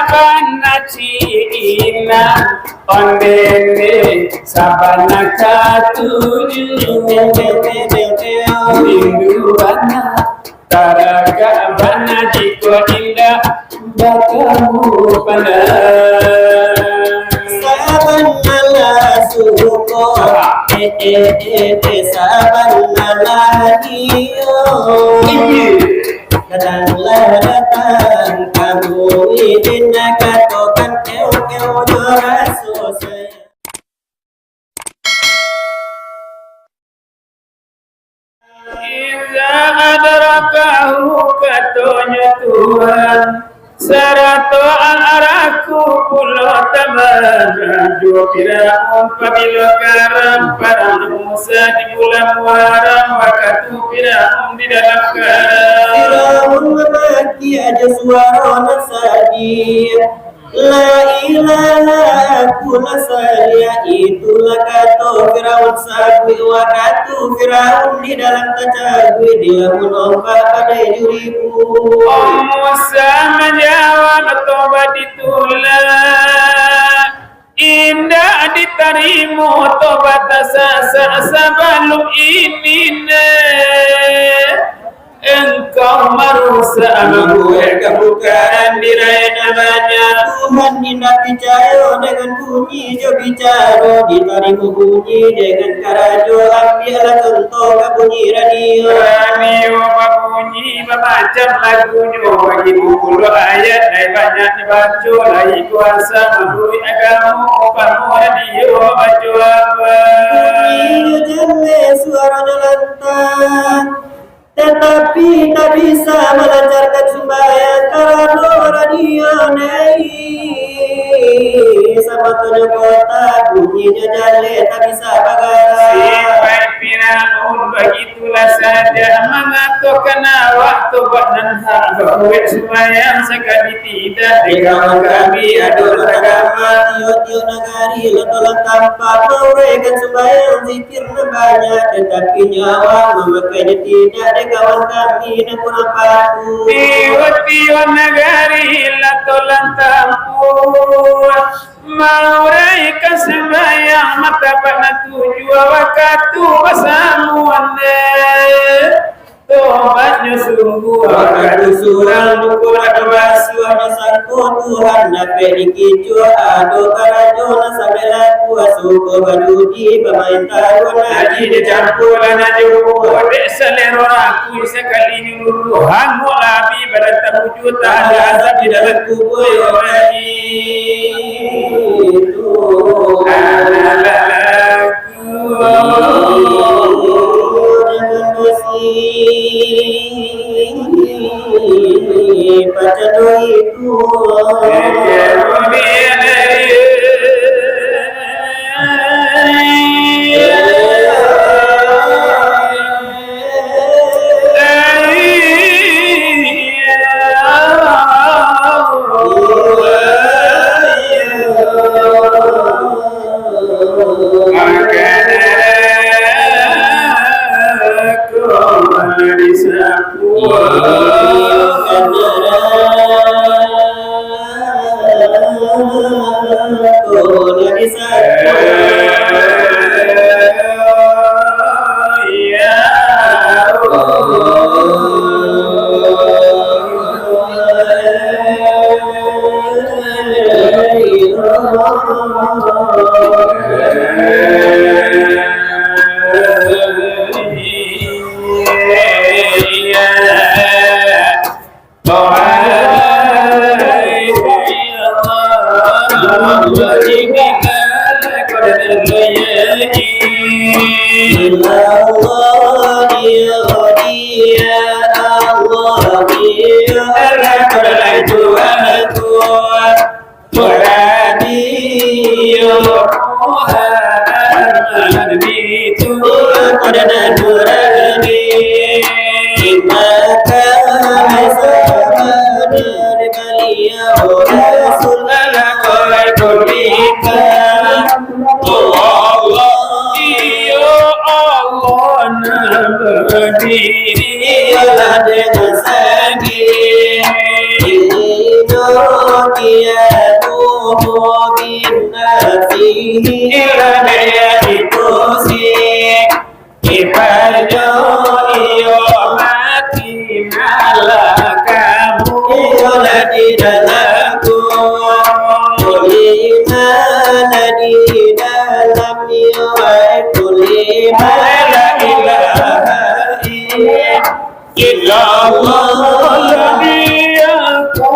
sabana cina ondene sabana katuju rinduana taraga bana jiko indah bakamu pandang sabana suko sabana hiyo datang kamu izin katokan keu doa susah. Iza adrakahu katonya Tuhan Sarato al-araku pulau tabaran Dua Firaun pabila karam Para Musa di bulan Muharram Wakatu Firaun di dalam karam Firaun memaki aja suara nasadir La ilaha kuna saya itulah kata Firaun sabwi wakatu Firaun di dalam tajagwi dia menompak pada dirimu. Musa menjawab tobat ditolak indah diterima tobat sasa sebelum ini engkau merusak gue kebukaan diri namanya Tuhan tidak bicara dengan bunyi jo bicara diterima bunyi dengan karajo ambillah contoh ke bunyi radio bunyi memacam lagunya bagi buku ayat dari banyak dibaca lagi kuasa menurut agama kamu radio baca apa bunyi jelas suaranya lantang tetapi tak bisa melancarkan sembahyang karena radio naik sebetulnya kota bunyinya jale tak bisa bagaimana sifat Firaun begitulah saja mengatakan waktu bernanha bahwa sembahyang sekali tidak dengan kami adul agama tiup-tiup negari letulan tanpa mereka sembahyang zikir banyak tetapi nyawa memakainya tidak kawan kami dan kurang patuh tiup-tiup negari letulan tampur mereka sembahyang mata pada tujuh waktu bersama tobatnya sungguh waktu surang nukul ada basuhnya sangko Tuhan nape dikicu ado karajona sabela kuasuko badudi pemerintah haji dicampuran aja dek selero aku sekali ini Tuhan mulabi pada terwujud ada azab di dalam kubur orang itu Pacado itu qiyamuhu bin nasihi Ilahnya itu sih Ibajo iyo mati malah kamu Iyola di dalamku Kulimana di dalam Iyola kulimana ilaha illallah Nabi aku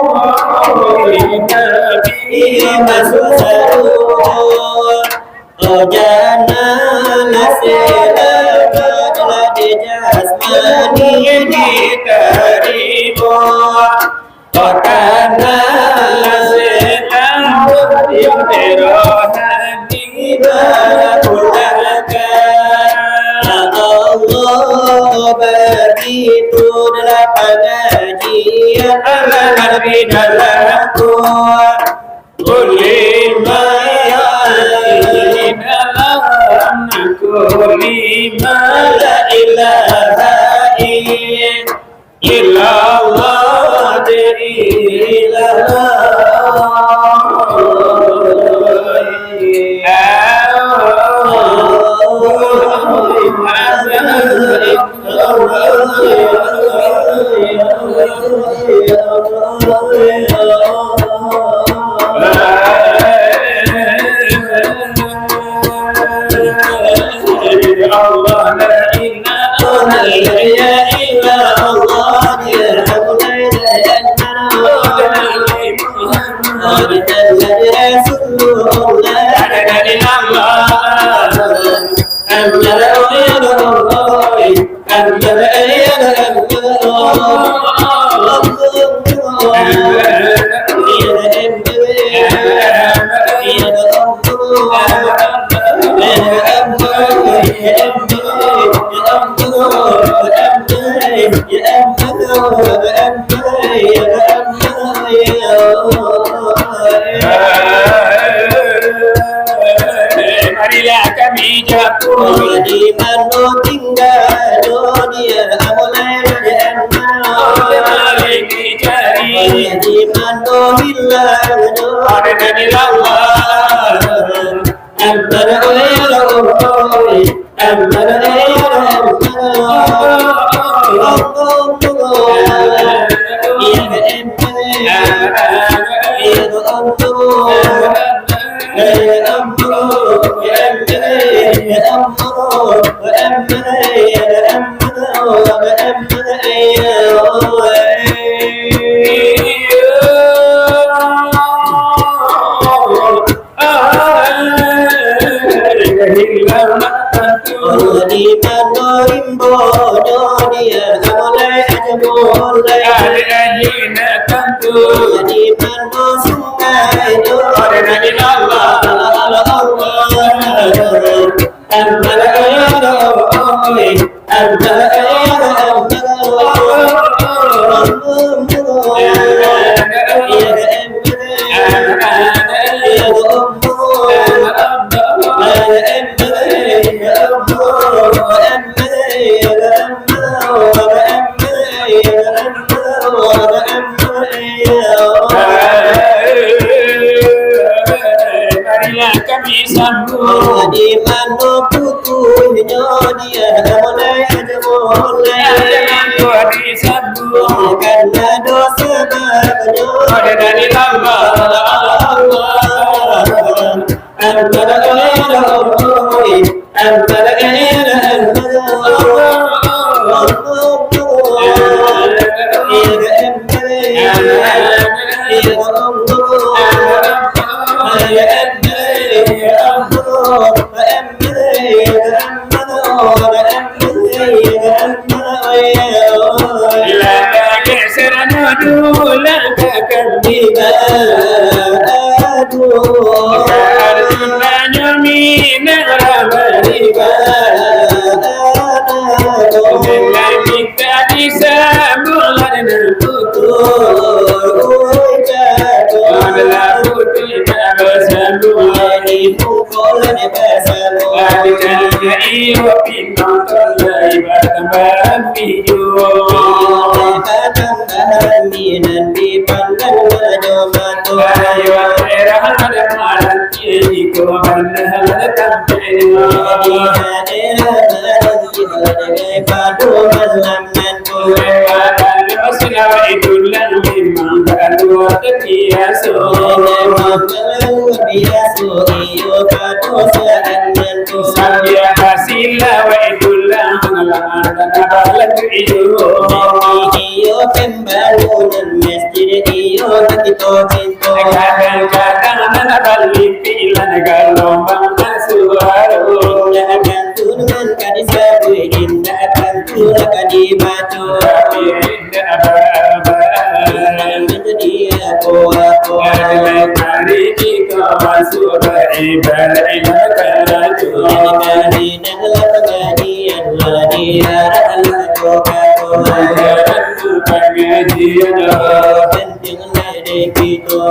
Nabi masuk sarung Ojana lasela di jasmani diterima Karena sedang rohani Allah begitu dalam pengajian Nabi dalamku Ulima dalam kulima la ilaha illallah Allah la ilaha illa Allah ya Marilah kami jatuh di mana tinggal dunia mulai dari dicari di mana hilang ada dari Allah antara di mana rimbo dia mulai mulai Adina tentu di mana sungai ada dari Allah Marilah kami sambut di mana putunya dia mulai Jangan tua disambut karena dosa banyak ada dari Allah Di pandang Ayo daerah ada malam ini kau benar tampil. Masih itulah memang baru terbiasa. Sambil hasil wa itulah mengalah dan balat itu. Iyo pembangunan masjid iyo kita cinta. Kadang-kadang mana balik pilan gelombang suara. Jangan turun kadis berin datang turun kadibatu. Menjadi aku hari kita masuk ibadah keraju. Dari dalam pengajian ladiar pengajian penting lady kita.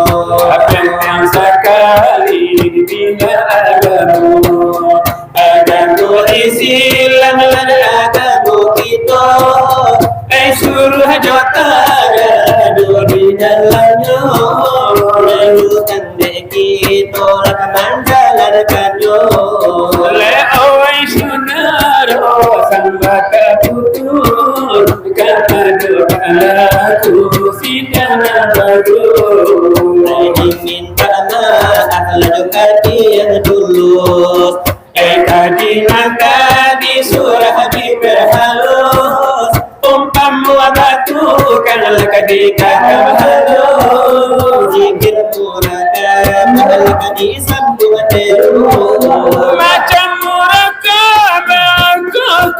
Penting sekali bila agamu Islam dan agamu kita. Suruh jotara di dalamnya melukan kita rakaman jalan kajo le awai sunaro sambaka putur kapadu aku sidana baru ingin karena ahla jokati yang tulus tadi maka di surah berhalus umpamu batu kanal kadika halo zikir muraka kanal kadisa buatero macam muraka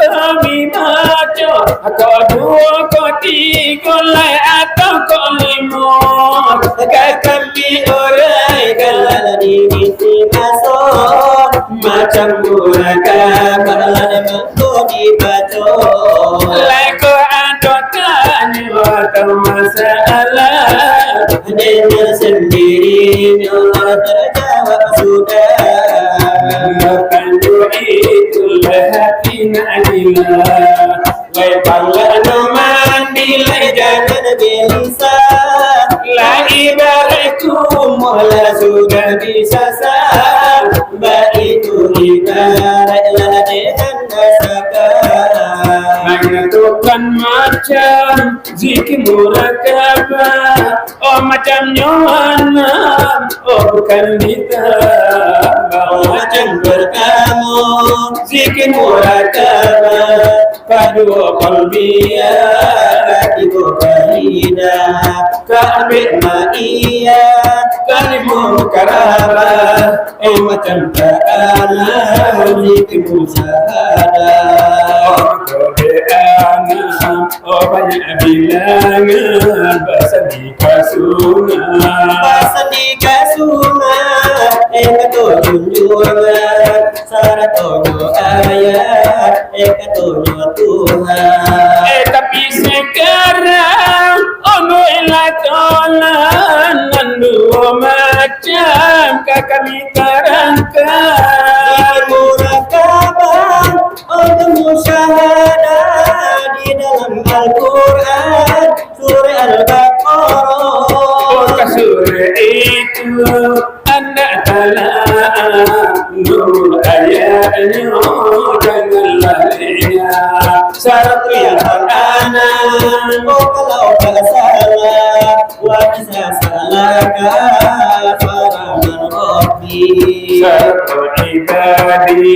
kami maco dua tiga lai atau lima kami orang kalau di misi masuk macam muraka kanal di baco leko ada masalah dengan sendiri Allah terjawab sudah bukan itulah hati nadilah lepanglah nomandilai jangan bisa la ibaratkum wala sudah bisa sah itu ibaratlah dengan nasakan menentukan macam zikir murakabah oh macam nyawana oh bukan ditambah macam berkamu zikir murakabah padu qalbiya ibu kalida kabit ma'iyya kalimu karabah oh macam ta'ala zikir musahadah oh banyak bilangan bahasa di kasuna ekato junjungan sarato ayat ekato Tuhan tapi sekarang ono ilatolan dua macam kami terangkan murakabah untuk musyahadah di dalam Al-Quran surah Al-Baqarah surah itu anak talaan nur ayatnya jangan lalainya syarat yang anak kalau salah wajah salahkan faraman Rabbi syarat ibadi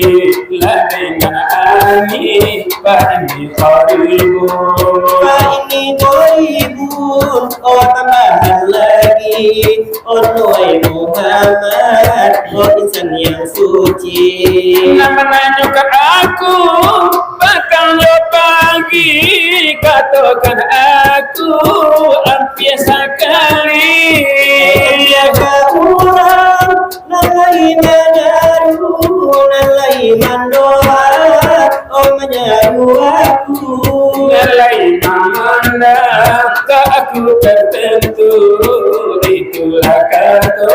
ladainya ani fa'ini qaribun oh tambahan lagi Nuai Muhammad oh insan yang suci namanya ke aku bakal pagi katakan aku biasa kali biasa kurang nalai madaru nalai mandoa oh menyaru aku nalai mana tak aku tertentu itulah kata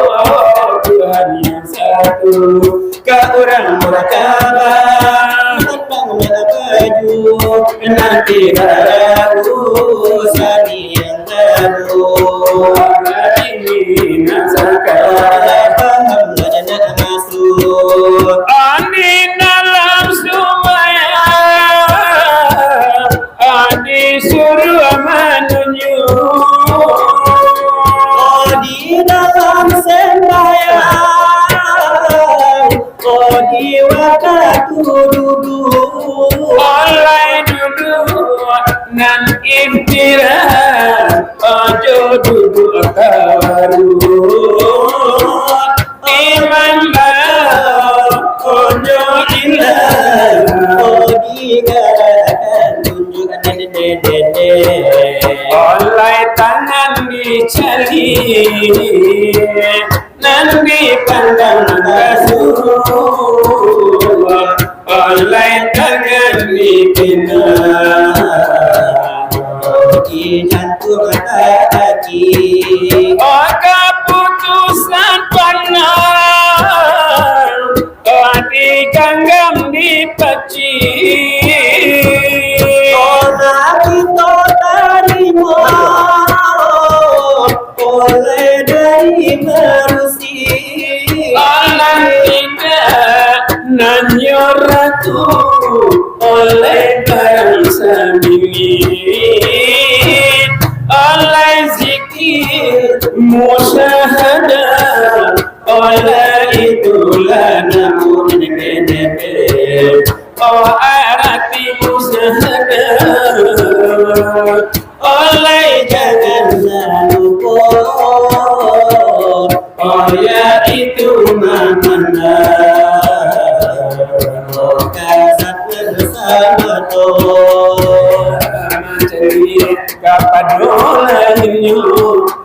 Tuhan yang satu ke orang murakabah tentangnya baju nanti baru sani yang baru ini nasa dalam sembahyang, oh jiwa duduk oleh duduk nan istirahat, ojo duduk karu. Iman ojo ilah, oh digarakan tunjuk dede oleh tangan dicari, nan dipandang kasut, oleh tangan dibina, di jantung hati. oh keputusan benar, oh digenggam dipeci, Oh nabi to tarimo oleh dari merusi. alam tidak nanyoratu oleh barang sambingin, oleh zikir musyahadah, oleh itulah namun dede oh arati musyahadah, oleh jangan lupa oh ya itu mana kasat bersama to mencari kapadolanya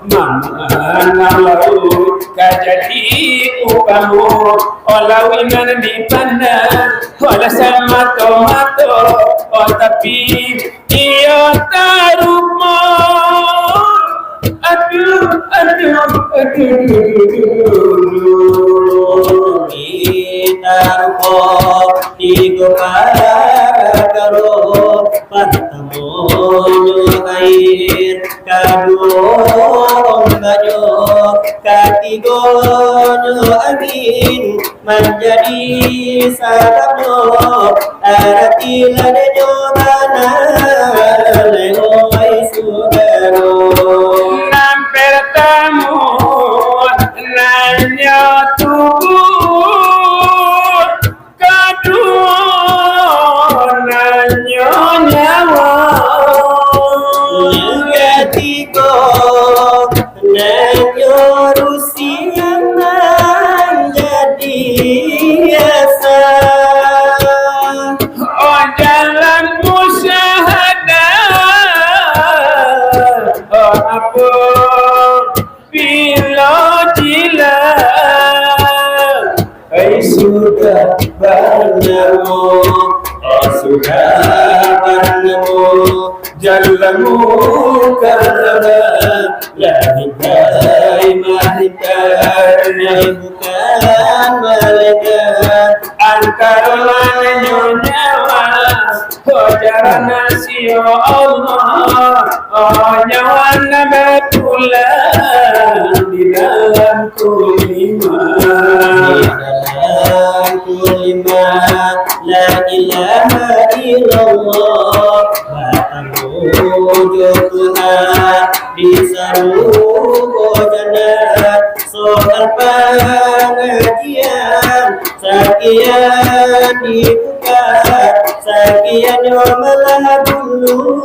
mama nalau kajadi upamu olah winan dipandang olah sama tomato oh tapi iyo tarumo aduh Minarko digokaro patamonyo air kadung banyo katigonyo angin menjadi sababno aratilah denyo mana leoi sudaro nampir tamu nanya tubuh kedua nanya nyawa Tiga nanyo rusian jadi biasa. oh jalan musyahadah oh apa bila jila Sudah bertemu, sudah bertemu, jalanmu karena lahir mahir bukan malaikat antara nyawa oh jalan nasio Allah oh nyawa nabatullah di dalam kulima la ilaha illallah Tuhan di sarugo jannah soal pengajian sekian dibuka sekian malah dulu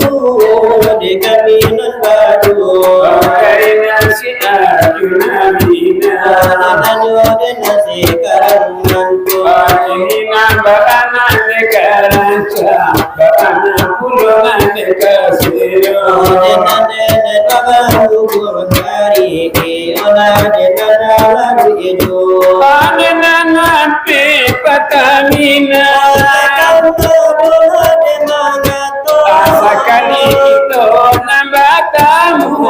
di kaminan badu Karena si Arjuna Bina dan nasi karanganku Ini bakana nekaranca bakana puluhan nekasiro Panenan napi patamina Asakani itu nambatamu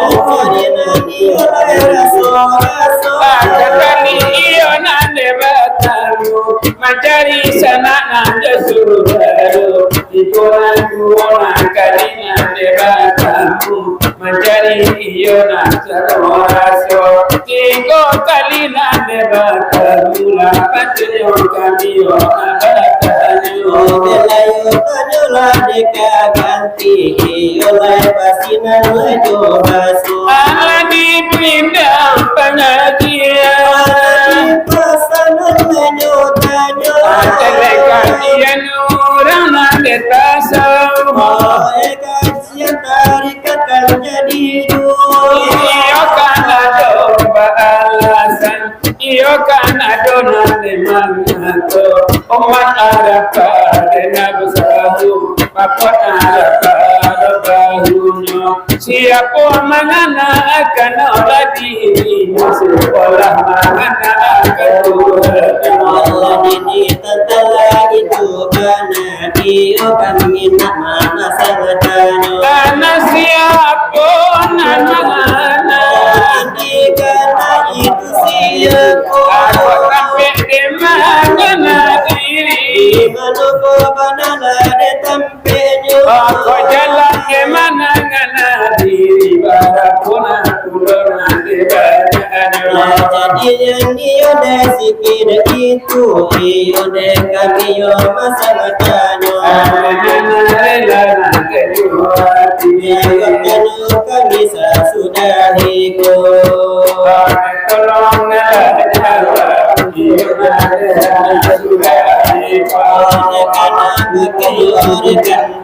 Akakani iyo nande batamu Mencari sana nande surubaru Ikuran kuona kali nande batamu Mencari iyo nande raso Tiko kali nande batamu Lapatyo kami yo nabatamu ganti oleh pasinan lejo basu Aladi bidang pengajian pasangan menyutanya Adalah kajian orang ada tasawuf kajian tarikat kan jadi dua Iyo kan ada alasan Iyo kan ada nanti mengaku Umat Arab pada nabsahu Bapak Arab pada bahunya Siapa menganakan orang dirinya Sekolah menganakan Tuhan Allah ini tentang itu karena dia kami nak mana sangatnya Karena siapa nama-nama karena itu siapa Aku sampai di mana diri menunggu banana de tempenya Aku jalan ke mana diri Barapuna kulon di banyak jadi yang dia sikit itu dia kami yo masalah tanya kami sudah ikut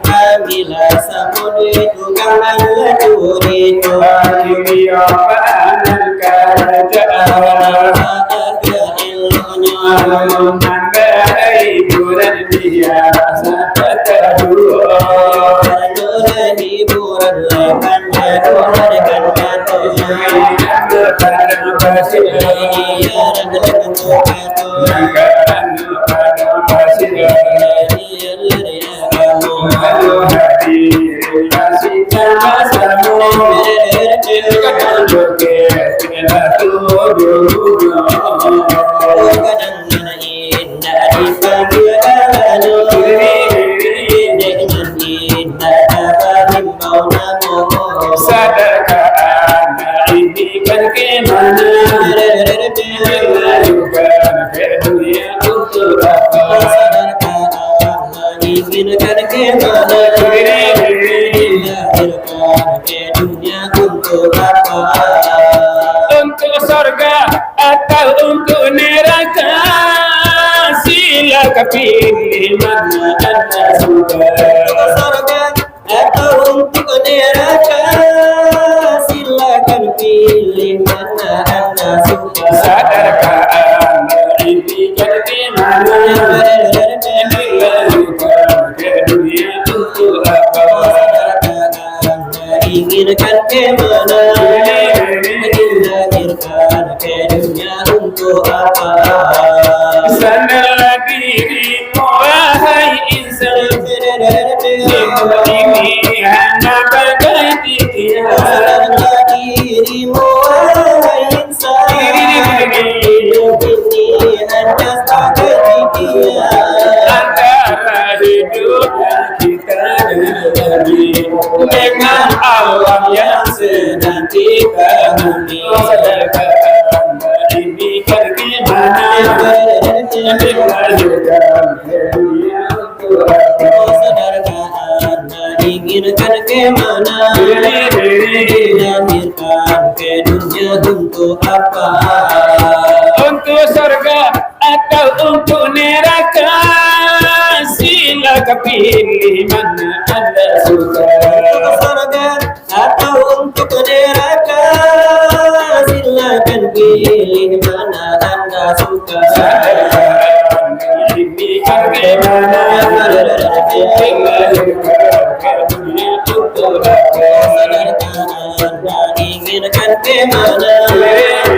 kami samun itu kangen lagi Sadarkan ini kan kemana dunia untuk apa inginkan kemana dunia untuk apa untuk surga atau untuk neraka silakan pilih mana anda suka surga atau untuk neraka silakan pilih mana anda suka sadarkan ini kan kemana ke dunia untuk apa inginkan kemana dilahirkan ke dunia untuk apa sandarlah dirimu wahai insan ini hanya bagai titian dirimu wahai insan hidup ini hanya sebagai titian antara hidup yang kita jalani dengan alam yang sedang kita huni sadarkan ini kan gimana dilahirkan ke dunia untuk apa sadarkan inginkan kemana dilahirkan ke dunia untuk apa untuk surga atau untuk neraka silakan pilih mana anda suka surga atau untuk neraka silakan pilih mana anda suka ini kan gimana dilahirkan ke dunia untuk apa inginkan kemana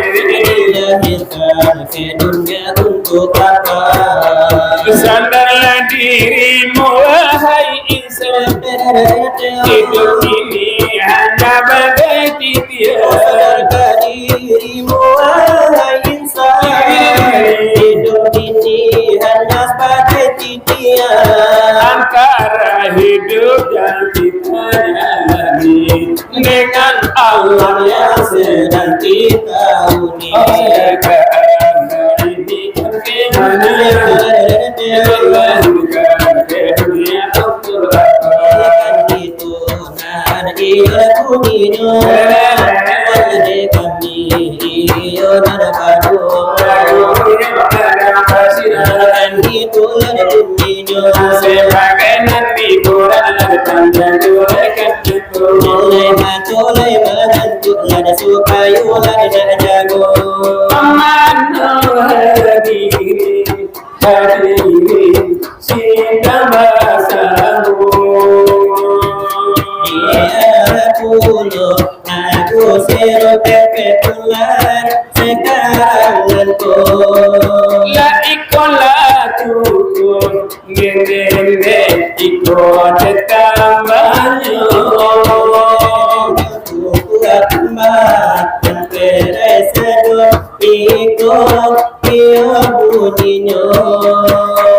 dilahirkan ke dunia untuk apa sandarlah dirimu wahai insan hidup ini hanya bagai titian sadarkan dirimu wahai insan hidup ini hanya sebagai titian antara hidup yang kita jalani dengan alam yang sedang kita huni ini bagaimana dilahirkan ke dunia untuk apa itu nah di dunia tulan kunninya sebagai nanti kurang tanda juragan itu Tolai bantu lada supayu lada jago Amano hadiri cinta basamu Aku sero pepe tular sekarang nanti la ikola tukun ngene ikut tambahnya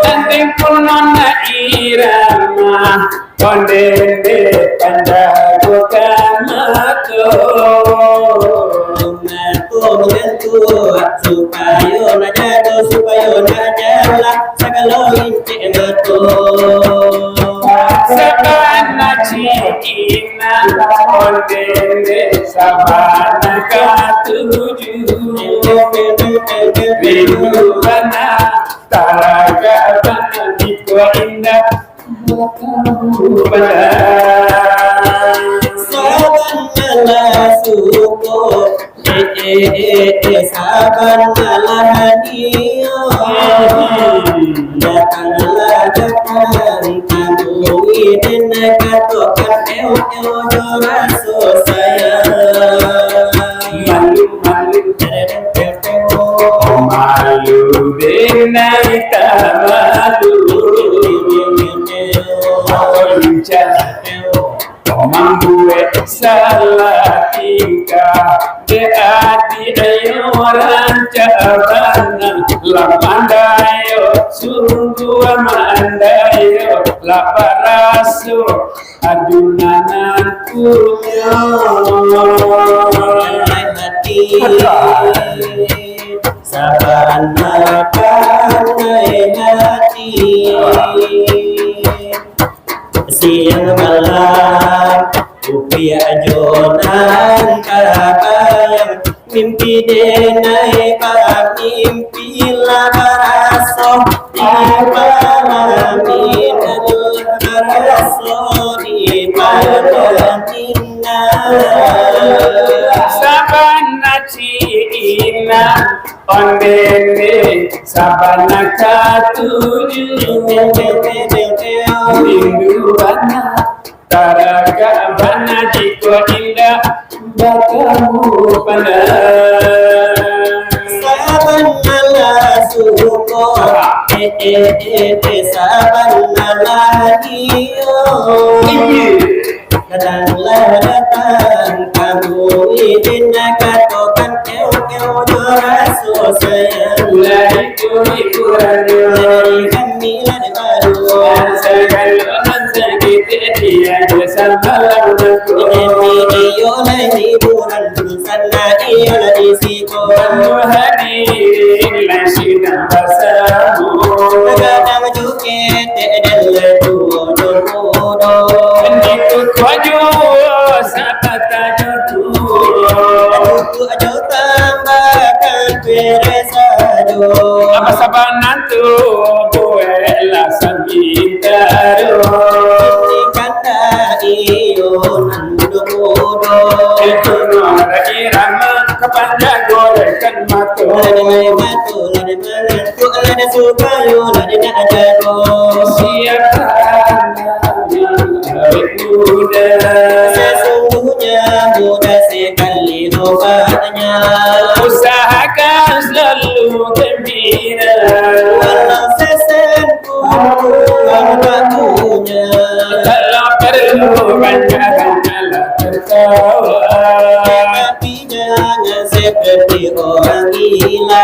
Nanti pun nona irama kondende pandago kamato supaya najala sagala inti mato sabana cikina kondende sabana katuju rinduana taraga bana dikwa indah Saban suko saban hadiyo datanglah kamu ini katokan raso saya malu benaita malu Mambuwe salah tingkah de adi ayo rancabana lamandayo sungguh mandayo laparaso adunanan kunyo hati saban hati siang malam upaya jonan kabayang mimpi denai para mimpi labaraso di malamin labaraso di malaminna sabana ciina ondene sabana katuju rinduana taraga bana jiko indah bakamu pada saban ala suko saban ala dio datang kamu izin katokan keu raso sayang itu radio dari kami lada baru segala sakit dia bersama iyo lagi bulan sana iyo lagi siko hadirin langsina basamu kadang juket del tudo Niku kwaju sapata jotu aku ajo tambahkan peresado apa sabanantu buela sambitaro kata iyo nandudo itu nora irama kepada gorekan matu lada supayo lada ajago siapkan muda sesungguhnya mudah sekali obatnya usahakan selalu gembira walau sesenku waktunya kalau perlu banyak-banyaklah tertawa tapi jangan seperti orang gila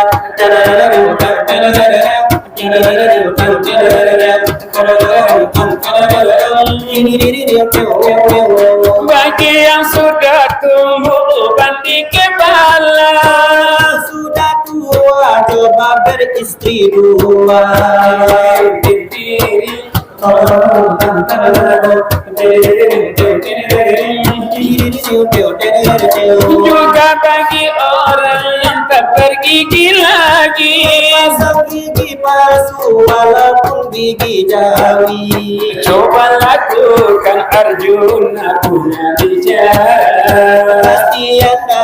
bagi yang sudah tumbuh bandi kepala sudah tua coba beristri dua juga bagi orang yang tak bergigi lagi palsu walaupun gigi jawi. Coba lakukan Arjuna punya bicara, Pasti Anda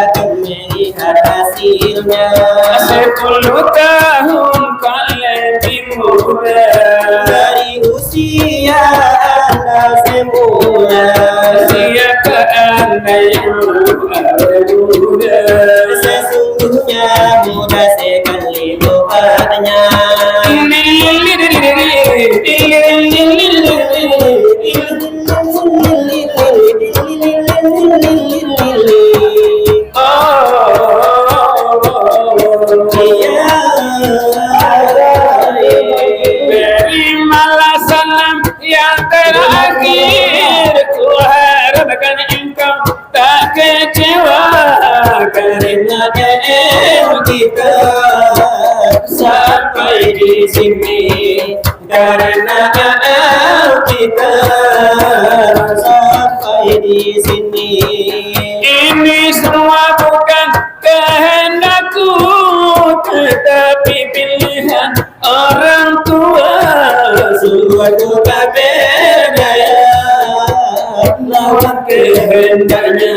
akan melihat hasilnya. 10 tahun kau lebih muda Dari usia Anda semula. siapa Anda yang muda. Sesungguhnya mudah sekali lupanya. Terimalah salam yang terakhir, ku harapkan engkau tak kecewa karena Kita sampai di sini karena kita sampai di sini. ini semua bukan kehendakku, tetapi pilihan orang tua. Sungguh aku tak berdaya lawan kehendaknya.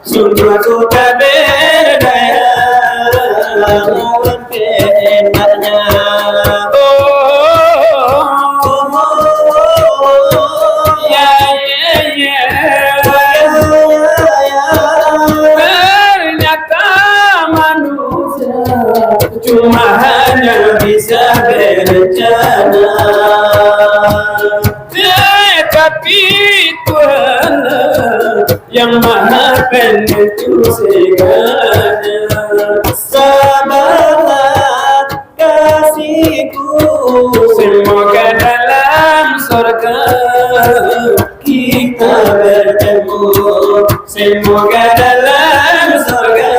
Sungguh aku tak berdaya lawan kehendaknya. Ya, ya, ternyata manusia cuma hanya bisa berencana, tetapi Tuhan yang maha penentu segalanya. Sabarlah kasihku, Semoga dalam surga kita bertemu. semoga dalam surga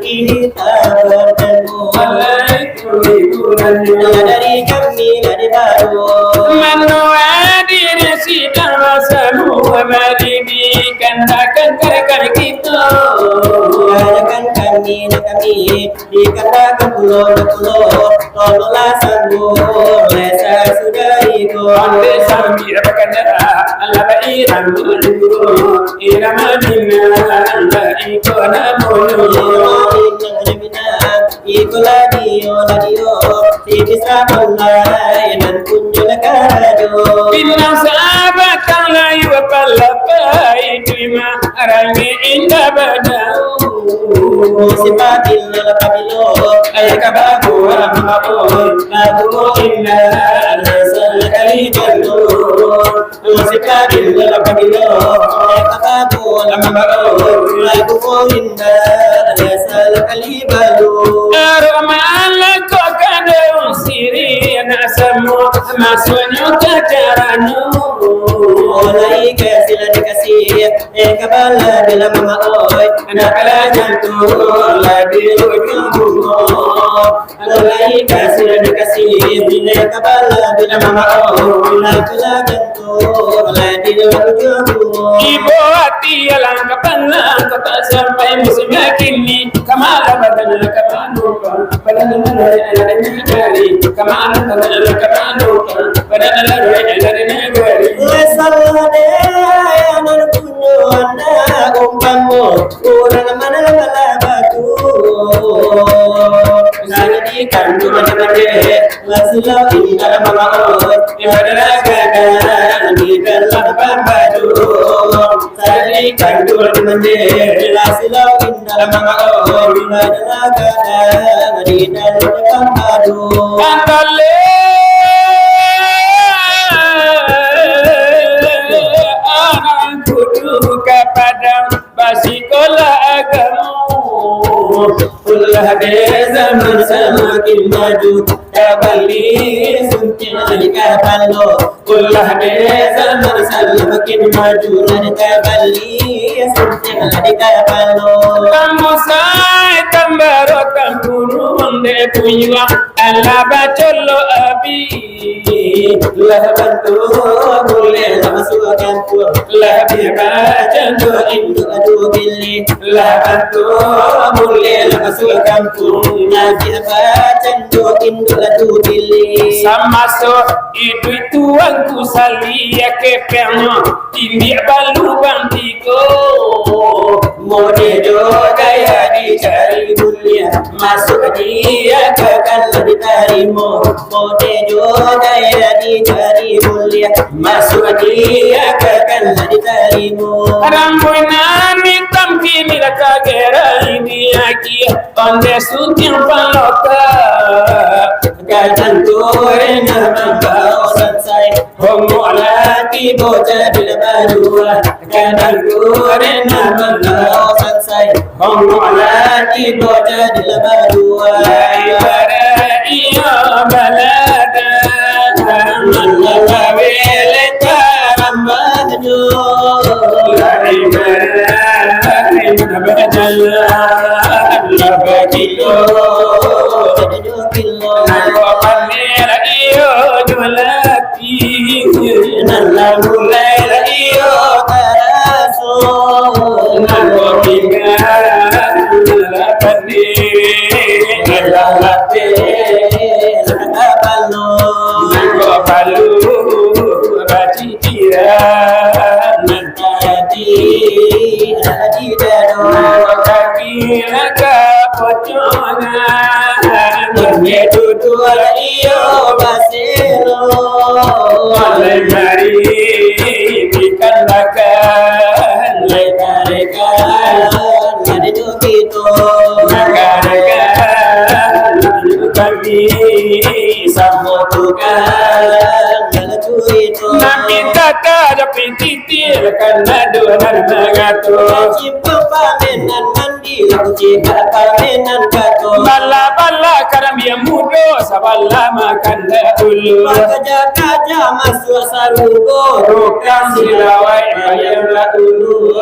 Kita bertemu. Waalaikumsalam. Dari kami dari baru Menua diri sidang rasamu didikan akan rekan kita. Adakan kami dikatakan pulau tolonglah sambung lesa sudah itu. Ande sambil berkendara ala irang dulu irama dina ala ikona mulu. Ikulah dio bisa mulai dan kunjung kado. Bila sahabat kang layu palapai terima rangi indah badau. Sipatil la pabilo Ay kababu amabon nabu indah asal kali balu. Sipatil la pabilo kababu amabon lagu indah asal kali balu. Armala ko kadang siri nasamu masonyo kacaranu. Oleh kasih dikasih kabala bila mama oi Nakala jantung lagi ujung. Oleh kasih dikasih kabala bila mama oi nakala jantung lagi ujung. Ibu hati alang kapanan kata sampai musim kini kamala badana kapanuka badana ada negari kamala badana kapanuka badana ada negari. Lesalade anan kunyo anda umpamu urang mana batu. Nadi kandu mande lasilo indah mama oi ibadana gada di dalam batu. Nadi kandu mande lasilo indah mama oi ibadana gada di dalam batu. Kandale anak kudu kepada basikola agamu. Ulah desa semakin maju kabali suntian kapalo. Ulah desa semakin maju kabali suntian kapalo. Kamu say tambaro kampunu onde punya ala bacolo abi. lah bantu boleh masuk kampung lah biarkan Indo adu gili lah bantu boleh masuk kampung lah biarkan Indo adu gili sama so itu tuanku salia ke perno ini balu bantiko mode jo gaya dicari mulia masuk dia ke kalau diterima mode jo gaya dicari mulia masuk dia ke kalau diterima Rambuina mitam kini raka gera ini aki onde sutin paloka kajan tore nama sansai homo alati boja dilabadua kajan tore nama sansai homo alati boja dilabadua ibara iyo balada manawele tarambajo Bala bala karambia mudo sabala makanda ulu kaja masuk sarugo rokam silawai ayam la ulu